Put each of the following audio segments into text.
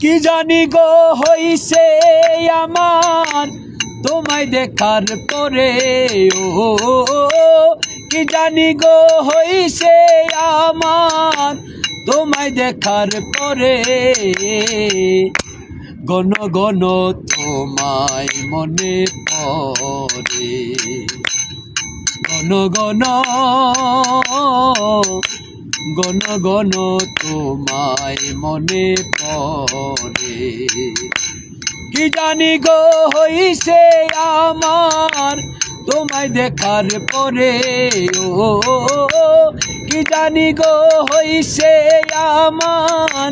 কি জানি গো হইছে আমার তোমায় দেখার পরে, ও কি জানি গো হইছে আমার তোমায় দেখার পরে। ঘন ঘন তোমায় মনে পড়ে, ঘন ঘন ঘন ঘন তোমায় মনে পড়ে। কি জানি গো হইছে আমার তোমায় দেখার পরে, ও কি জানি গো হইছে আমার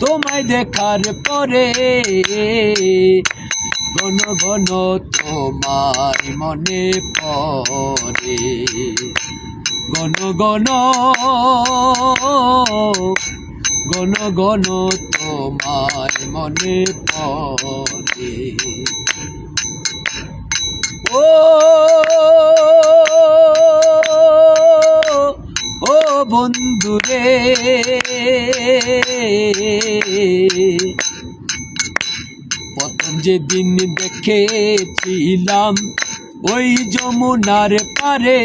তোমায় দেখার পরে। ঘন ঘন তোমায় মনে পড়ে, ঘন ঘন ঘন ঘন তোমায় মনে পড়ে। ও বন্ধুরে, প্রথম যেদিন দেখেছিলাম ওই যমুনার পারে,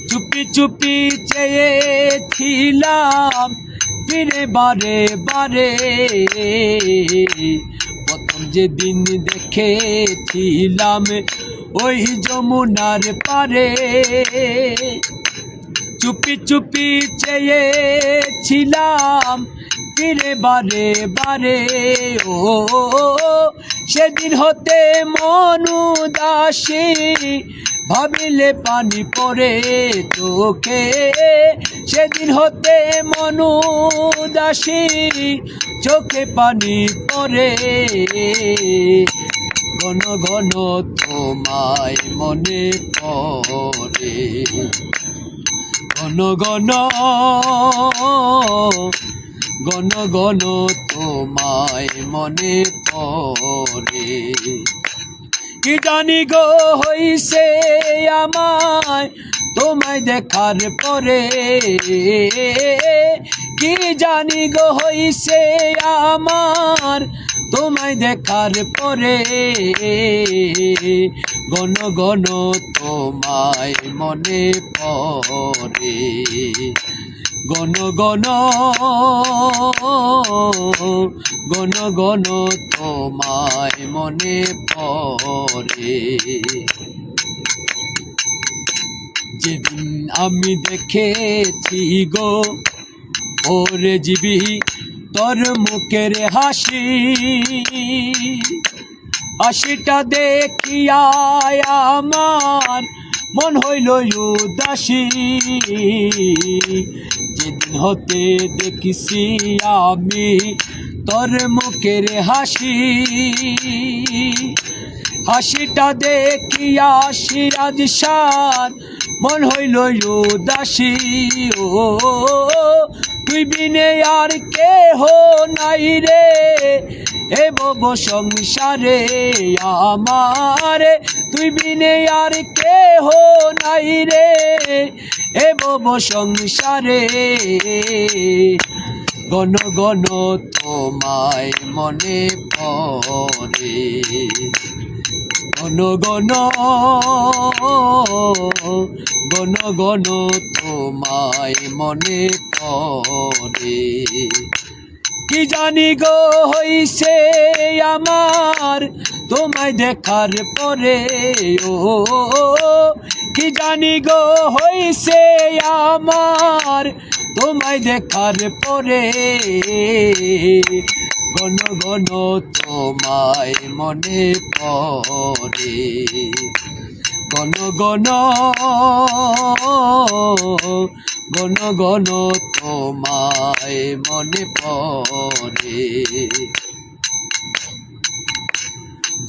চুপি চুপি চেয়েছিলাম ফিরে বারে বারে। প্রথম যেদিন দেখেছিলাম ওই যমুনার পারে, চুপি চুপি চেয়েছিলাম ফিরে বারে বারে। ও সেদিন হতে মন উদাসী, ভাবিলে পানি পড়ে চোখে। সেদিন হতে মন উদাসী, চোখে পানি পড়ে। ঘন ঘন তোমায় মনে পড়ে, ঘন ঘন ঘন ঘন তোমায় মনে পড়ে। কি জানি গো হইছে আমায় তোমায় দেখার পরে, কি জানি গো হইছে আমার তোমায় দেখার পরে। ঘন ঘন তোমায় মনে পড়ে, ঘন ঘন ঘন ঘন তোমায় মনে পড়ে। যেদিন আমি দেখেছি গো ওরে জীবী তোর মুখের হাসি, হাসিটা দেখিয়া আমার মন হইল উদাসী। যেদিন হতে দেখিছি আমি তোর মুখের হাসি, হাসিটা দেখিয়া সিরাজ শান মন হইল উদাসী। ও তুই বিনে আর কেহ নাই রে এ ভব সংসারে আমার, তুই বিনে আর কেহ নাই রে এ ভব সংসারে। ঘন ঘন তোমায় মনে পড়ে, ঘন ঘন ঘন ঘন তোমায় মনে পড়ে। কি জানি গো হইছে আমার তোমায় দেখার পরে, ও কি জানি গো হইছে আমার তোমায় দেখার পরে। ঘন ঘন তোমায় মনে পড়ে, ঘন ঘন ঘন ঘন তোমায় মনে পড়ে।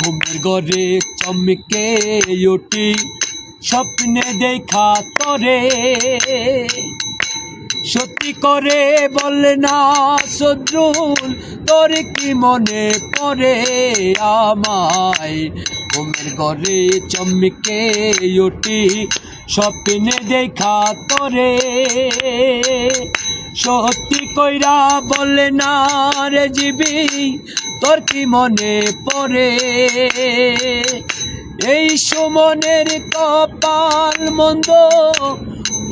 ঘুমের ঘরে চমকে উঠি স্বপ্নে দেখা তরে, সত্যি করে বল না সজরুল তোর কি মনে পড়ে আমায়। ঘুমের ঘরে চমকে উঠি স্বপ্নে দেখা তরে, সত্যি কইরা বলে না রে জীবী তোর কি মনে পড়ে এই সুমনের কপাল মন্দ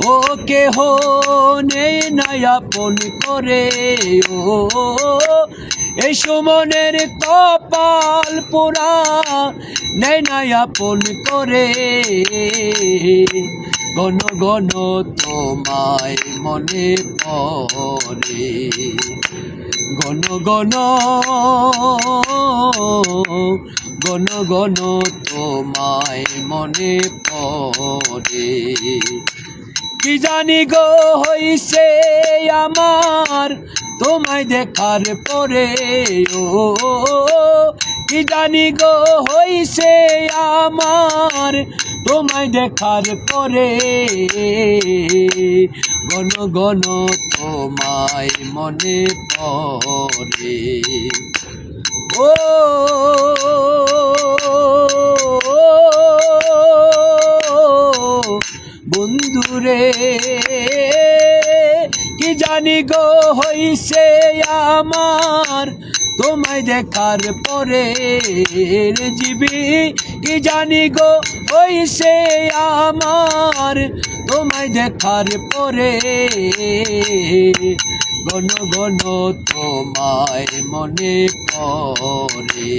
ও কেহ নেই নাই আপন করে ও এই সুমনের কপাল পুরা নেই নাই আপন করে ঘন ঘন তোমায় মনে পড়ে ঘন ঘন ঘন ঘন তোমায় মনে পড়ে কি জানি গো হইছে আমার তোমায় দেখার পরে ও কি জানি গো হইছে আমার তোমায় দেখার পরে ঘন ঘন তোমায় মনে পড়ে ও বন্ধুরে কি জানি গো হইছে আমার তোমায় দেখার পরে রে জীবী কি জানি গো হইছে আমার তোমায় দেখার পরে ঘন ঘন তোমায় মনে পড়ে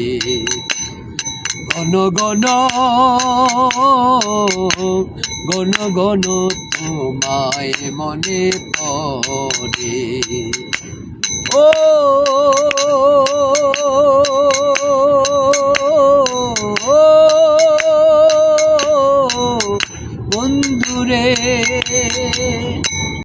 ঘন ঘন ঘন ঘন তোমায় মনে পড়ে ও